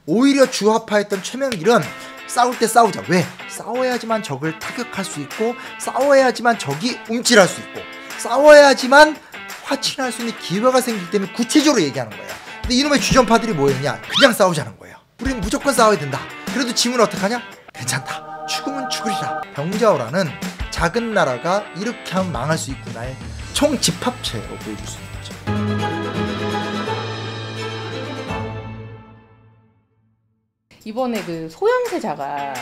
오히려 주화파였던 최명길은 싸울 때 싸우자. 왜? 싸워야지만 적을 타격할 수 있고, 싸워야지만 적이 움찔할 수 있고, 싸워야지만 화친할 수 있는 기회가 생기기 때문에 구체적으로 얘기하는 거예요. 근데 이놈의 주전파들이 뭐였냐? 그냥 싸우자는 거예요. 우리는 무조건 싸워야 된다. 그래도 지면 어떡하냐? 괜찮다. 죽으면 죽으리라. 병자호란은 작은 나라가 이렇게 하면 망할 수 있구나의 총집합체로 보여줄 수 있는 거죠. 이번에 그 소현세자가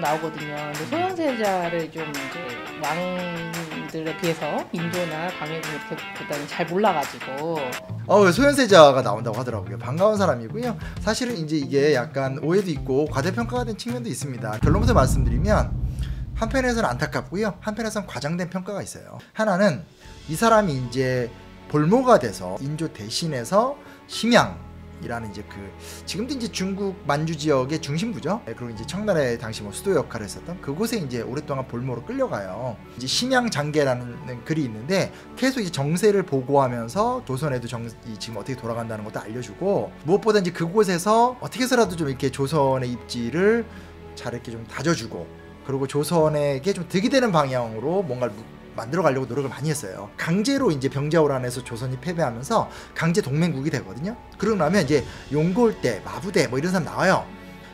나오거든요. 근데 소현세자를 좀 이제 왕들에 비해서 인조나 강해군 이렇게보다는 잘 몰라가지고. 소현세자가 나온다고 하더라고요. 반가운 사람이고요. 사실은 이제 이게 약간 오해도 있고 과대평가가 된 측면도 있습니다. 결론부터 말씀드리면 한편에서는 안타깝고요. 한편에서는 과장된 평가가 있어요. 하나는 이 사람이 이제 볼모가 돼서 인조 대신해서 심양이라는 이제 지금도 이제 중국 만주 지역의 중심부죠. 그리고 이제 청나라의 당시 뭐 수도 역할을 했었던 그곳에 이제 오랫동안 볼모로 끌려가요. 이제 심양 장계라는 글이 있는데 계속 이제 정세를 보고하면서 조선에도 지금 어떻게 돌아간다는 것도 알려주고, 무엇보다 이제 그곳에서 어떻게 해서라도 좀 이렇게 조선의 입지를 잘 이렇게 좀 다져주고, 그리고 조선에게 좀 득이 되는 방향으로 뭔가를 만들어 가려고 노력을 많이 했어요. 강제로 이제 병자호란에서 조선이 패배하면서 강제 동맹국이 되거든요. 그러고 나면 이제 용골대, 마부대 뭐 이런 사람 나와요.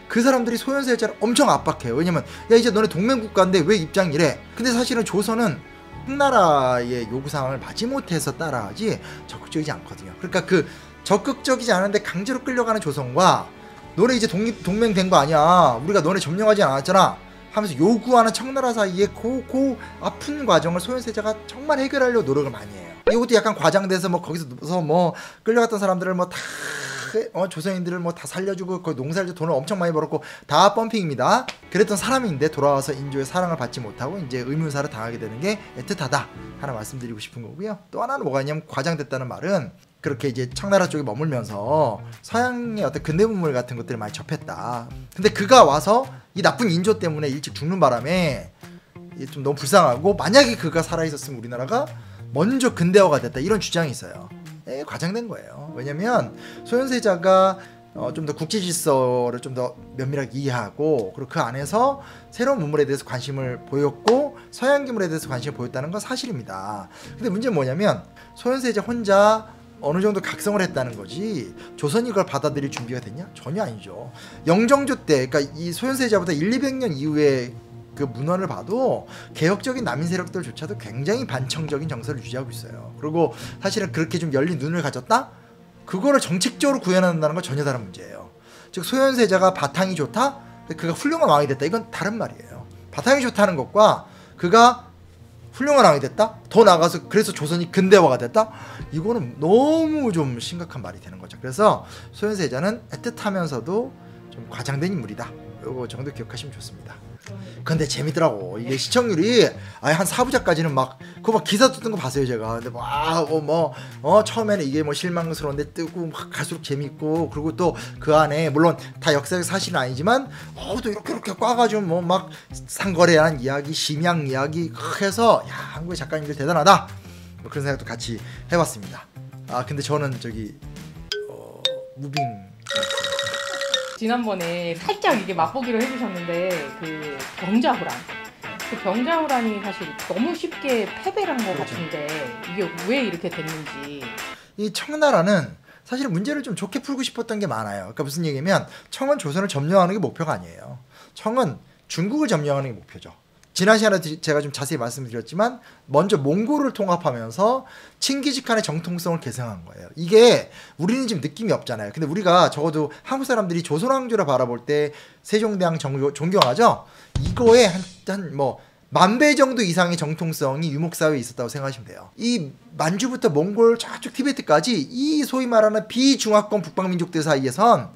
그 사람들이 소현세자를 엄청 압박해요. 왜냐면 야 이제 너네 동맹국가인데 왜 입장이 이래? 근데 사실은 조선은 홍나라의 요구사항을 마지못해서 따라하지 적극적이지 않거든요. 그러니까 그 적극적이지 않은데 강제로 끌려가는 조선과 너네 이제 동맹된 거 아니야, 우리가 너네 점령하지 않았잖아 하면서 요구하는 청나라 사이에 그 아픈 과정을 소현세자가 정말 해결하려고 노력을 많이 해요. 이것도 약간 과장돼서 뭐 거기서 뭐 끌려갔던 사람들을 뭐 다 조선인들을 뭐 다 살려주고 거기 농사를 돈을 엄청 많이 벌었고 다 펌핑입니다. 그랬던 사람인데 돌아와서 인조의 사랑을 받지 못하고 이제 의문사를 당하게 되는 게 애틋하다 하나 말씀드리고 싶은 거고요. 또 하나는 뭐가 있냐면 과장됐다는 말은 그렇게 이제 청나라 쪽에 머물면서 서양의 어떤 근대 문물 같은 것들을 많이 접했다. 근데 그가 와서 이 나쁜 인조 때문에 일찍 죽는 바람에 좀 너무 불쌍하고, 만약에 그가 살아있었으면 우리나라가 먼저 근대화가 됐다 이런 주장이 있어요. 과장된 거예요. 왜냐면 소현세자가 좀 더 국제 질서를 좀 더 면밀하게 이해하고, 그리고 그 안에서 새로운 문물에 대해서 관심을 보였고 서양 기물에 대해서 관심을 보였다는 건 사실입니다. 근데 문제는 뭐냐면 소현세자 혼자 어느 정도 각성을 했다는 거지 조선이 그걸 받아들일 준비가 됐냐? 전혀 아니죠. 영정조 때, 그러니까 이 소현세자보다 1,200년 이후에 그 문헌을 봐도 개혁적인 남인 세력들조차도 굉장히 반청적인 정서를 유지하고 있어요. 그리고 사실은 그렇게 좀 열린 눈을 가졌다? 그거를 정책적으로 구현한다는 건 전혀 다른 문제예요. 즉 소현세자가 바탕이 좋다? 그가 훌륭한 왕이 됐다? 이건 다른 말이에요. 바탕이 좋다는 것과 그가 훌륭한 왕이 됐다? 더 나아가서 그래서 조선이 근대화가 됐다? 이거는 너무 좀 심각한 말이 되는 거죠. 그래서 소현세자는 애틋하면서도 좀 과장된 인물이다. 요거 정도 기억하시면 좋습니다. 근데 재밌더라고. 이게 시청률이 아예 한 4부작까지는 막 그거 막 기사 떴던 거 봤어요 제가. 근데 처음에는 이게 뭐 실망스러운데 뜨고 막 갈수록 재밌고, 그리고 또 그 안에 물론 다 역사적 사실은 아니지만 또 이렇게 꽈가지고 뭐 막 상거래하는 이야기, 심양 이야기 해서 야 한국의 작가님들 대단하다 뭐 그런 생각도 같이 해봤습니다. 근데 저는 무빙 지난번에 살짝 이게 맛보기로 해주셨는데 그 병자호란이 사실 너무 쉽게 패배를 한 것 같은데 이게 왜 이렇게 됐는지. 이 청나라는 사실 문제를 좀 좋게 풀고 싶었던 게 많아요. 그러니까 무슨 얘기냐면 청은 조선을 점령하는 게 목표가 아니에요. 청은 중국을 점령하는 게 목표죠. 지난 시간에 제가 좀 자세히 말씀드렸지만 먼저 몽골을 통합하면서 칭기즈칸의 정통성을 계승한 거예요. 이게 우리는 지금 느낌이 없잖아요. 근데 우리가 적어도 한국 사람들이 조선왕조를 바라볼 때 세종대왕 존경하죠. 이거에 한 10,000배 정도 이상의 정통성이 유목사회에 있었다고 생각하시면 돼요. 이 만주부터 몽골 저쪽 티베트까지 이 소위 말하는 비중화권 북방민족들 사이에선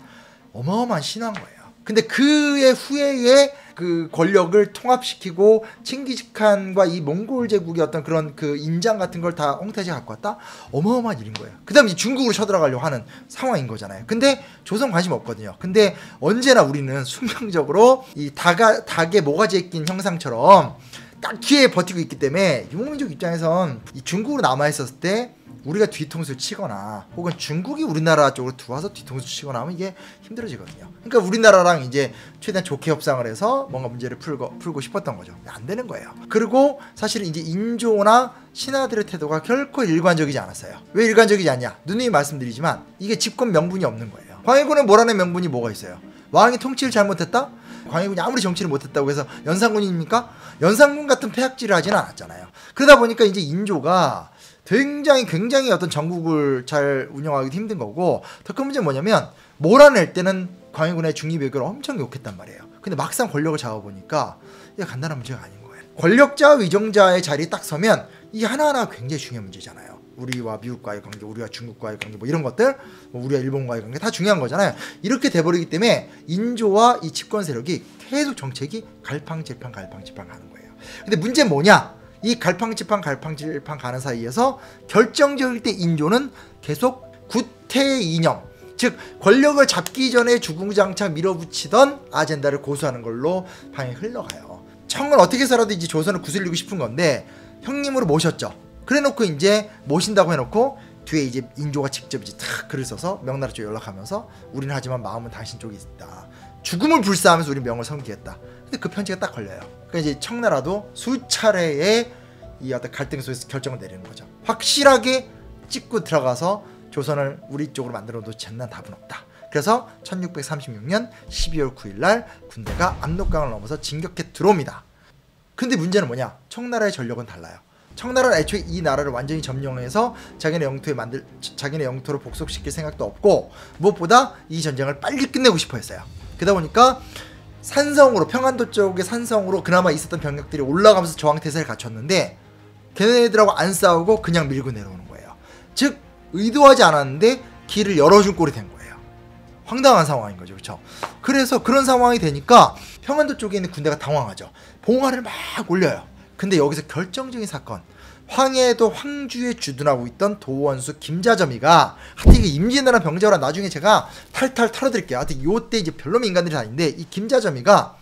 어마어마한 신화인 거예요. 근데 그의 후예의 그 권력을 통합시키고 칭기즈칸과 이 몽골 제국의 어떤 그런 그 인장 같은 걸 다 홍태제가 갖고 왔다? 어마어마한 일인 거예요. 그 다음에 중국으로 쳐들어가려고 하는 상황인 거잖아요. 근데 조선 관심 없거든요. 근데 언제나 우리는 숙명적으로 이 닭의 모가지에 낀 형상처럼 딱 뒤에 버티고 있기 때문에 유목민족 입장에선 이 중국으로 남아있었을 때 우리가 뒤통수를 치거나 혹은 중국이 우리나라 쪽으로 들어와서 뒤통수 치거나 하면 이게 힘들어지거든요. 그러니까 우리나라랑 이제 최대한 좋게 협상을 해서 뭔가 문제를 풀고 싶었던 거죠. 안 되는 거예요. 그리고 사실은 이제 인조나 신하들의 태도가 결코 일관적이지 않았어요. 왜 일관적이지 않냐? 누누이 말씀드리지만 이게 집권 명분이 없는 거예요. 광해군을 몰아낸 명분이 뭐가 있어요? 왕이 통치를 잘못했다? 광해군이 아무리 정치를 못했다고 해서 연산군입니까? 연산군 같은 폐악질을 하지는 않았잖아요. 그러다 보니까 이제 인조가 굉장히 어떤 전국을 잘 운영하기도 힘든 거고, 더 큰 문제는 뭐냐면 몰아낼 때는 광해군의 중립외교를 엄청 욕했단 말이에요. 근데 막상 권력을 잡아보니까 이게 간단한 문제가 아닌 거예요. 권력자와 위정자의 자리에 딱 서면 이게 하나하나 굉장히 중요한 문제잖아요. 우리와 미국과의 관계, 우리와 중국과의 관계, 뭐 이런 것들, 우리와 일본과의 관계 다 중요한 거잖아요. 이렇게 돼버리기 때문에 인조와 이 집권 세력이 계속 정책이 갈팡질팡 가는 거예요. 근데 문제는 뭐냐? 이 갈팡질팡 가는 사이에서 결정적일 때 인조는 계속 구태 이념, 즉 권력을 잡기 전에 주구장창 밀어붙이던 아젠다를 고수하는 걸로 방향이 흘러가요. 청은 어떻게 해서라도 이제 조선을 구슬리고 싶은 건데 형님으로 모셨죠. 그래놓고 이제 모신다고 해놓고 뒤에 이제 인조가 직접 이제 탁 글을 써서 명나라 쪽 연락하면서 우리는 하지만 마음은 당신 쪽에 있다. 죽음을 불사하면서 우리 명을 섬기겠다. 근데 그 편지가 딱 걸려요. 그러니까 이제 청나라도 수차례의 이 어떤 갈등 속에서 결정을 내리는 거죠. 확실하게 찍고 들어가서 조선을 우리 쪽으로 만들어 놓지 않는 답은 없다. 그래서 1636년 12월 9일 날 군대가 압록강을 넘어서 진격해 들어옵니다. 근데 문제는 뭐냐? 청나라의 전력은 달라요. 청나라는 애초에 이 나라를 완전히 점령해서 자기네 영토로 복속시킬 생각도 없고, 무엇보다 이 전쟁을 빨리 끝내고 싶어 했어요. 그러다 보니까 산성으로, 평안도 쪽의 산성으로 그나마 있었던 병력들이 올라가면서 저항태세를 갖췄는데 걔네들하고 안 싸우고 그냥 밀고 내려오는 거예요. 즉 의도하지 않았는데 길을 열어준 꼴이 된 거예요. 황당한 상황인 거죠. 그렇죠? 그래서 그런 상황이 되니까 평안도 쪽에 있는 군대가 당황하죠. 봉화를 막 올려요. 근데 여기서 결정적인 사건, 황해도 황주에 주둔하고 있던 도원수 김자점이가, 하여튼 이게 임진왜란 병자호란 나중에 제가 탈탈 털어드릴게요. 하여튼 요때 이제 별놈의 인간들이 다 있는데 이 김자점이가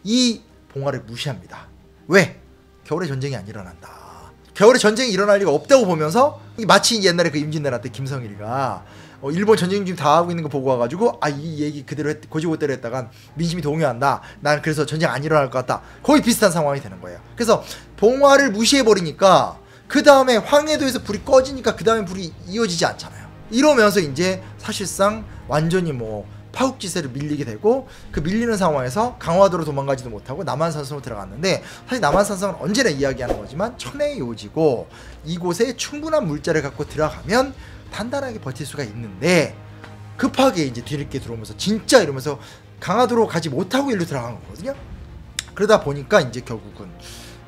이 봉화를 무시합니다. 왜? 겨울에 전쟁이 안 일어난다. 겨울에 전쟁이 일어날 리가 없다고 보면서, 마치 옛날에 그 임진왜란 때 김성일이가 일본 전쟁 지금 다 하고 있는 거 보고 와가지고 이 얘기 그대로 고지고대로 했다간 민심이 동요한다. 난 그래서 전쟁 안 일어날 것 같다. 거의 비슷한 상황이 되는 거예요. 그래서 봉화를 무시해버리니까 그 다음에 황해도에서 불이 꺼지니까 그 다음에 불이 이어지지 않잖아요. 이러면서 이제 사실상 완전히 뭐 파국지세를 밀리게 되고, 그 밀리는 상황에서 강화도로 도망가지도 못하고 남한산성으로 들어갔는데, 사실 남한산성은 언제나 이야기하는 거지만 천혜의 요지고 이곳에 충분한 물자를 갖고 들어가면 단단하게 버틸 수가 있는데, 급하게 이제 뒤늦게 들어오면서 진짜 이러면서 강화도로 가지 못하고 일로 들어간 거거든요. 그러다 보니까 이제 결국은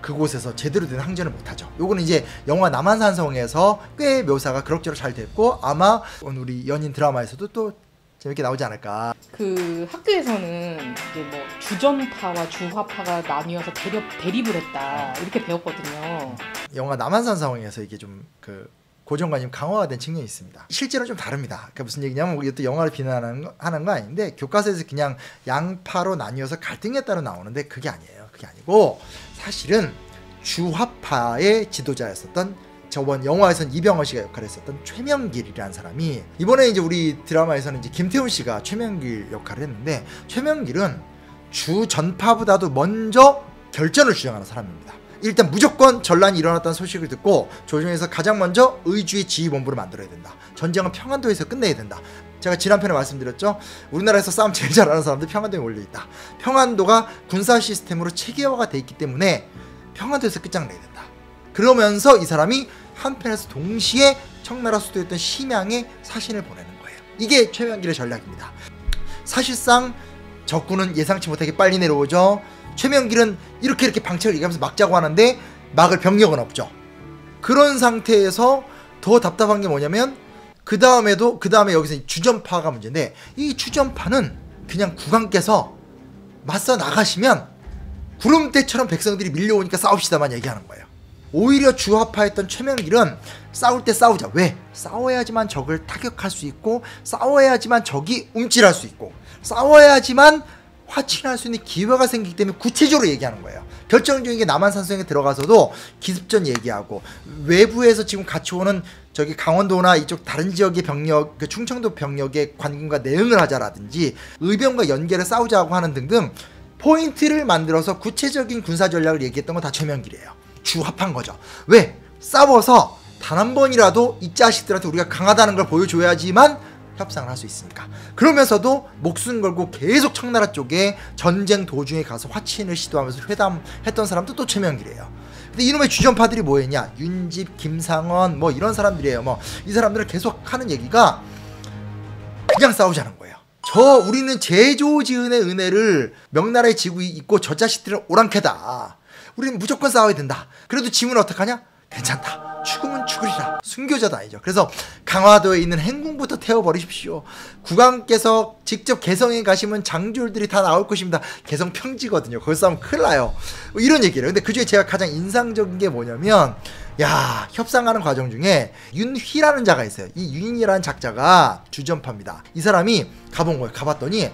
그곳에서 제대로 된 항전을 못하죠. 요거는 이제 영화 남한산성에서 꽤 묘사가 그럭저럭 잘 됐고, 아마 우리 연인 드라마에서도 또 재밌게 나오지 않을까. 그 학교에서는 이제 뭐 주전파와 주화파가 나뉘어서 대립을 했다 이렇게 배웠거든요. 영화 남한산성에서 이게 좀 그 고정관념 강화가 된 측면이 있습니다. 실제로 좀 다릅니다. 그러니까 무슨 얘기냐면 이것도 영화를 비난하는 거 아닌데, 교과서에서 그냥 양파로 나뉘어서 갈등했다로 나오는데 그게 아니에요. 그게 아니고 사실은 주화파의 지도자였었던, 저번 영화에서는 이병헌 씨가 역할을 했었던 최명길이라는 사람이, 이번에 이제 우리 드라마에서는 이제 김태훈 씨가 최명길 역할을 했는데, 최명길은 주전파보다도 먼저 결전을 주장하는 사람입니다. 일단 무조건 전란이 일어났다는 소식을 듣고 조정에서 가장 먼저 의주의 지휘본부를 만들어야 된다. 전쟁은 평안도에서 끝내야 된다. 제가 지난편에 말씀드렸죠. 우리나라에서 싸움 제일 잘하는 사람들 평안도에 몰려있다. 평안도가 군사 시스템으로 체계화가 돼 있기 때문에 평안도에서 끝장내야 된다. 그러면서 이 사람이 한편에서 동시에 청나라 수도였던 심양에 사신을 보내는 거예요. 이게 최명길의 전략입니다. 사실상 적군은 예상치 못하게 빨리 내려오죠. 최명길은 이렇게 방책을 얘기하면서 막자고 하는데 막을 병력은 없죠. 그런 상태에서 더 답답한 게 뭐냐면, 그 다음에 여기서 주전파가 문제인데, 이 주전파는 그냥 국왕께서 맞서 나가시면 구름대처럼 백성들이 밀려오니까 싸웁시다만 얘기하는 거예요. 오히려 주화파였던 최명길은 싸울 때 싸우자. 왜? 싸워야지만 적을 타격할 수 있고, 싸워야지만 적이 움찔할 수 있고, 싸워야지만 화친할 수 있는 기회가 생기기 때문에 구체적으로 얘기하는 거예요. 결정적인 게 남한산성에 들어가서도 기습전 얘기하고, 외부에서 지금 같이 오는 저기 강원도나 이쪽 다른 지역의 병력, 그 충청도 병력의 관군과 내응을 하자라든지 의병과 연계를 싸우자고 하는 등등 포인트를 만들어서 구체적인 군사 전략을 얘기했던 건 다 최명길이에요. 주합한 거죠. 왜? 싸워서 단 한 번이라도 이 자식들한테 우리가 강하다는 걸 보여줘야지만 협상을 할 수 있으니까. 그러면서도 목숨 걸고 계속 청나라 쪽에 전쟁 도중에 가서 화친을 시도하면서 회담했던 사람도 또 최명길이에요. 근데 이놈의 주전파들이 뭐했냐? 윤집, 김상원 뭐 이런 사람들이에요. 뭐 이 사람들은 계속 하는 얘기가 그냥 싸우자는 거예요. 우리는 제조지은의 은혜를 명나라에 지고 있고 저 자식들은 오랑캐다. 우리는 무조건 싸워야 된다. 그래도 지문은 어떡하냐? 괜찮다. 죽으면 죽으리라. 순교자도 아니죠. 그래서 강화도에 있는 행궁부터 태워버리십시오. 국왕께서 직접 개성에 가시면 장졸들이 다 나올 것입니다. 개성 평지거든요. 거기서 싸우면 큰일 나요. 이런 얘기를 해요. 근데 그중에 제가 가장 인상적인 게 뭐냐면, 야, 협상하는 과정 중에 윤휘라는 자가 있어요. 이 윤이라는 작자가 주전파입니다. 이 사람이 가본 거예요. 가봤더니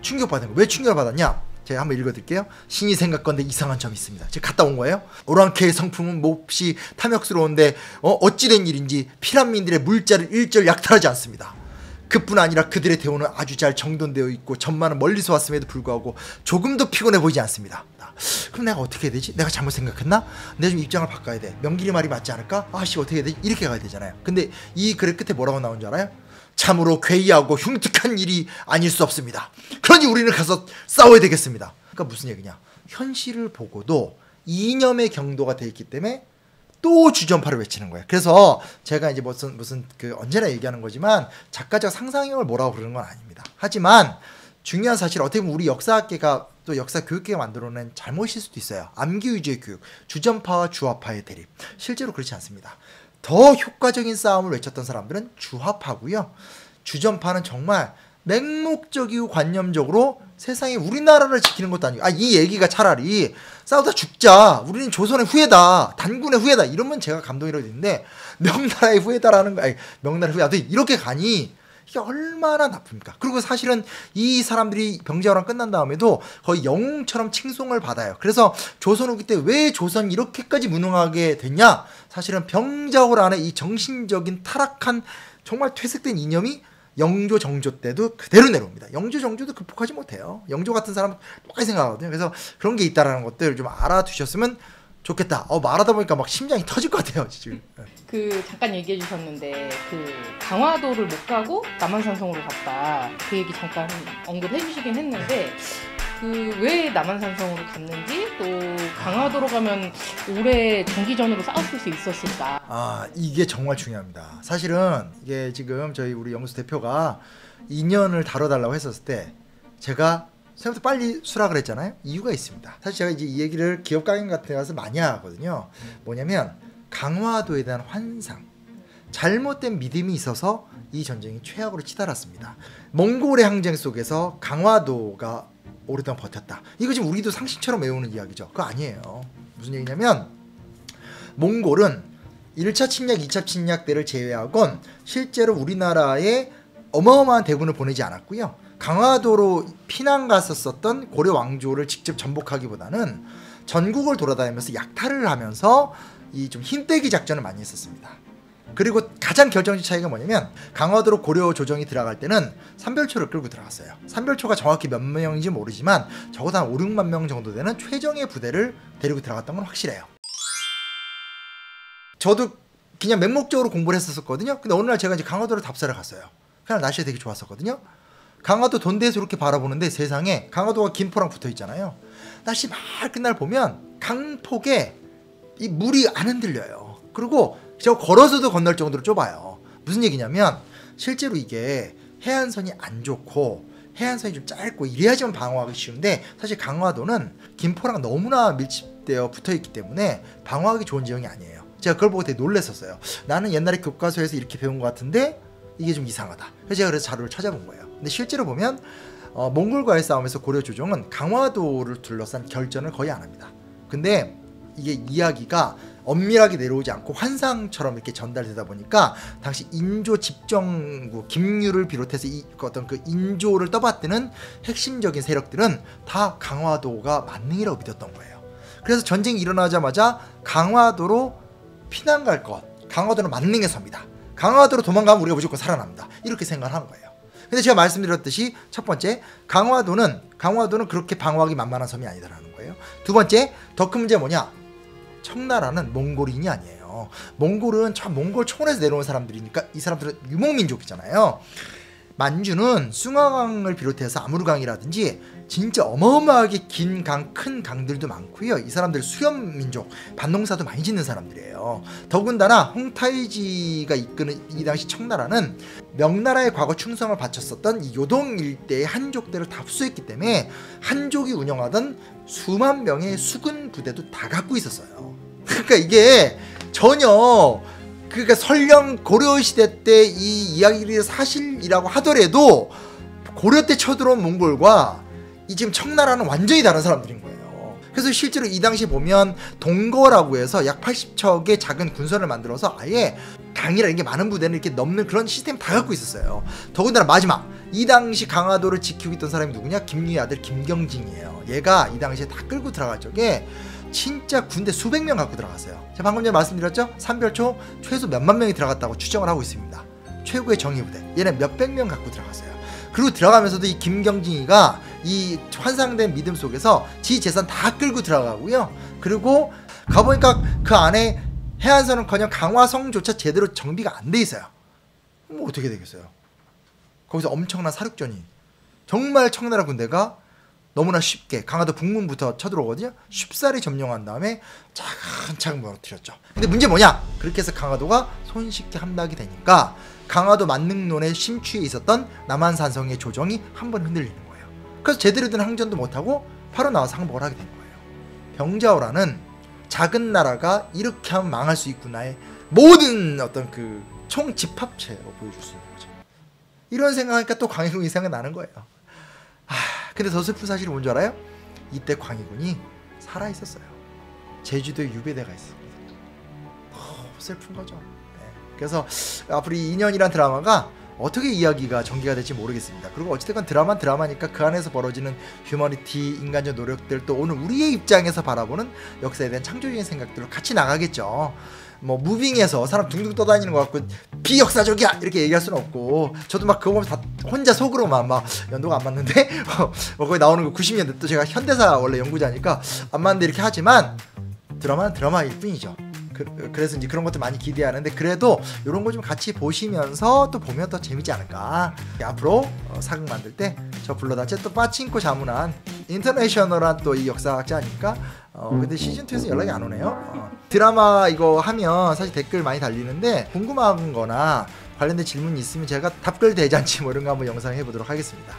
충격받은 거예요. 왜 충격을 받았냐? 제가 한번 읽어드릴게요. 신이 생각건데 이상한 점이 있습니다. 제가 갔다 온 거예요. 오랑캐의 성품은 몹시 탐욕스러운데 어찌된 일인지 피란민들의 물자를 일절 약탈하지 않습니다. 그뿐 아니라 그들의 대우는 아주 잘 정돈되어 있고 전만은 멀리서 왔음에도 불구하고 조금도 피곤해 보이지 않습니다. 그럼 내가 어떻게 해야 되지? 내가 잘못 생각했나? 내가 좀 입장을 바꿔야 돼. 명길이 말이 맞지 않을까? 아씨 어떻게 해야 되지? 이렇게 가야 되잖아요. 근데 이 글 끝에 뭐라고 나온 줄 알아요? 참으로 괴이하고 흉특한 일이 아닐 수 없습니다. 그러니 우리는 가서 싸워야 되겠습니다. 그러니까 무슨 얘기냐? 현실을 보고도 이념의 경도가 돼 있기 때문에 또 주전파를 외치는 거예요. 그래서 제가 이제 무슨 그 언제나 얘기하는 거지만 작가적 상상력을 뭐라고 그러는 건 아닙니다. 하지만 중요한 사실, 어떻게 보면 우리 역사학계가 또 역사 교육계가 만들어낸 잘못일 수도 있어요. 암기 위주의 교육, 주전파와 주화파의 대립. 실제로 그렇지 않습니다. 더 효과적인 싸움을 외쳤던 사람들은 주화파고요. 주전파는 정말 맹목적이고 관념적으로 세상에 우리나라를 지키는 것도 아니고, 이 얘기가 차라리 싸우다 죽자, 우리는 조선의 후예다, 단군의 후예다, 이러면 제가 감동이라고 했는데, 명나라의 후예다라는 거, 명나라의 후예다, 이렇게 가니 이게 얼마나 나쁩니까? 그리고 사실은 이 사람들이 병자호란 끝난 다음에도 거의 영웅처럼 칭송을 받아요. 그래서 조선 후기 때 왜 조선이 이렇게까지 무능하게 됐냐? 사실은 병자호란의 이 정신적인 타락한 정말 퇴색된 이념이 영조 정조 때도 그대로 내려옵니다. 영조 정조도 극복하지 못해요. 영조 같은 사람은 똑같이 생각하거든요. 그래서 그런 게 있다라는 것들 좀 알아두셨으면 좋겠다. 말하다 보니까 막 심장이 터질 것 같아요, 지금. 그 잠깐 얘기해 주셨는데 그 강화도를 못 가고 남한산성으로 갔다. 그 얘기 잠깐 언급해 주시긴 했는데 그 왜 남한산성으로 갔는지, 또 강화도로 가면 오래 장기전으로 싸웠을 수 있었을까? 이게 정말 중요합니다. 사실은 이게 지금 저희 우리 영수 대표가 2년을 다뤄달라고 했었을 때 제가 생각보다 빨리 수락을 했잖아요. 이유가 있습니다. 사실 제가 이제 이 얘기를 기업 강연 같은 데 가서 많이 하거든요. 뭐냐면 강화도에 대한 환상, 잘못된 믿음이 있어서 이 전쟁이 최악으로 치달았습니다. 몽골의 항쟁 속에서 강화도가 오랫동안 버텼다. 이거 지금 우리도 상식처럼 외우는 이야기죠. 그거 아니에요. 무슨 얘기냐면 몽골은 1차 침략, 2차 침략 때를 제외하곤 실제로 우리나라에 어마어마한 대군을 보내지 않았고요. 강화도로 피난 갔었던 고려 왕조를 직접 전복하기보다는 전국을 돌아다니면서 약탈을 하면서 이 좀 힘빼기 작전을 많이 했었습니다. 그리고 가장 결정적 차이가 뭐냐면 강화도로 고려 조정이 들어갈 때는 삼별초를 끌고 들어갔어요. 삼별초가 정확히 몇 명인지 모르지만 적어도 한 5, 6만 명 정도 되는 최정예 부대를 데리고 들어갔던 건 확실해요. 저도 그냥 맹목적으로 공부를 했었거든요. 근데 어느 날 제가 이제 강화도를 답사를 갔어요. 그날 날씨가 되게 좋았었거든요. 강화도 돈대에서 이렇게 바라보는데 세상에 강화도가 김포랑 붙어 있잖아요. 날씨 맑은 날 보면 강폭에 이 물이 안 흔들려요. 그리고 저 걸어서도 건널 정도로 좁아요. 무슨 얘기냐면 실제로 이게 해안선이 안 좋고 해안선이 좀 짧고 이래야지만 방어하기 쉬운데, 사실 강화도는 김포랑 너무나 밀집되어 붙어있기 때문에 방어하기 좋은 지형이 아니에요. 제가 그걸 보고 되게 놀랐었어요. 나는 옛날에 교과서에서 이렇게 배운 것 같은데 이게 좀 이상하다. 그래서 제가 자료를 찾아본 거예요. 근데 실제로 보면 몽골과의 싸움에서 고려 조정은 강화도를 둘러싼 결전을 거의 안 합니다. 근데 이게 이야기가 엄밀하게 내려오지 않고 환상처럼 이렇게 전달되다 보니까 당시 인조 집정부 김유를 비롯해서 이 어떤 그 인조를 떠받드는 핵심적인 세력들은 다 강화도가 만능이라고 믿었던 거예요. 그래서 전쟁이 일어나자마자 강화도로 피난 갈 것, 강화도는 만능의 섬이다. 강화도로 도망가면 우리가 무조건 살아납니다. 이렇게 생각한 거예요. 근데 제가 말씀드렸듯이 첫 번째, 강화도는 그렇게 방어하기 만만한 섬이 아니다라는 거예요. 두 번째, 더 큰 문제는 뭐냐? 청나라는 몽골인이 아니에요. 몽골은 저 몽골 초원에서 내려온 사람들이니까 이 사람들은 유목민족이잖아요. 만주는 숭화강을 비롯해서 아무르강이라든지 진짜 어마어마하게 긴 강, 큰 강들도 많고요. 이 사람들 수염민족, 밭농사도 많이 짓는 사람들이에요. 더군다나 홍타이지가 이끄는 이 당시 청나라는 명나라의 과거 충성을 바쳤었던 이 요동 일대의 한족들을 다 흡수했기 때문에 한족이 운영하던 수만 명의 수군 부대도 다 갖고 있었어요. 그러니까 이게 전혀 그러니까 설령 고려시대 때 이 이야기를 사실이라고 하더라도 고려 때 쳐들어온 몽골과 이 지금 청나라는 완전히 다른 사람들인 거예요. 그래서 실제로 이 당시 보면 동거라고 해서 약 80척의 작은 군선을 만들어서 아예 강이라 이게 많은 부대는 이렇게 넘는 그런 시스템 다 갖고 있었어요. 더군다나 마지막 이 당시 강화도를 지키고 있던 사람이 누구냐? 김유의 아들 김경진이에요. 얘가 이 당시에 다 끌고 들어갈 적에 진짜 군대 수백 명 갖고 들어갔어요. 제가 방금 전에 말씀드렸죠? 삼별초 최소 몇만 명이 들어갔다고 추정을 하고 있습니다. 최고의 정예부대. 얘는 몇백 명 갖고 들어갔어요. 그리고 들어가면서도 이 김경진이가 이 환상된 믿음 속에서 지 재산 다 끌고 들어가고요. 그리고 가보니까 그 안에 해안선은커녕 강화성조차 제대로 정비가 안 돼 있어요. 뭐 어떻게 되겠어요? 거기서 엄청난 사륙전이 정말 청나라 군대가 너무나 쉽게 강화도 북문부터 쳐들어오거든요. 쉽사리 점령한 다음에 차근차근 무너뜨렸죠. 근데 문제 뭐냐? 그렇게 해서 강화도가 손쉽게 함락이 되니까 강화도 만능론에 심취해 있었던 남한산성의 조정이 한번 흔들리는 거예요. 그래서 제대로 된 항전도 못하고 바로 나와서 항복을 하게 된 거예요. 병자호란은 작은 나라가 이렇게 하면 망할 수 있구나의 모든 어떤 그 총집합체로 보여줄 수 있는 거죠. 이런 생각하니까 또 광해군이 생각나는 거예요. 근데 더 슬픈 사실이 뭔지 알아요? 이때 광해군이 살아있었어요. 제주도에 유배대가 있습니다. 슬픈 거죠. 네. 그래서 앞으로 이 인연이란 드라마가 어떻게 이야기가 전개가 될지 모르겠습니다. 그리고 어찌됐건 드라마는 드라마니까 그 안에서 벌어지는 휴머니티, 인간적 노력들, 또 오늘 우리의 입장에서 바라보는 역사에 대한 창조적인 생각들을 같이 나가겠죠. 뭐 무빙에서 사람 둥둥 떠다니는 것 같고 비역사적이야 이렇게 얘기할 수는 없고, 저도 막 그거 보면서 다 혼자 속으로만 막 연도가 안 맞는데 뭐 거기 나오는 거 90년대, 또 제가 현대사 원래 연구자니까 안 맞는데 이렇게 하지만 드라마는 드라마일 뿐이죠. 그래서 이제 그런 것도 많이 기대하는데, 그래도 이런 거 좀 같이 보시면서 또 보면 더 재밌지 않을까. 앞으로 사극 만들 때 저 불러다 또 빠친코 자문한 인터내셔널한 또 이 역사학자니까 근데 시즌2에서 연락이 안 오네요. 드라마 이거 하면 사실 댓글 많이 달리는데 궁금한 거나 관련된 질문이 있으면 제가 답글 대잔치 뭐 이런 거 한번 영상 해보도록 하겠습니다.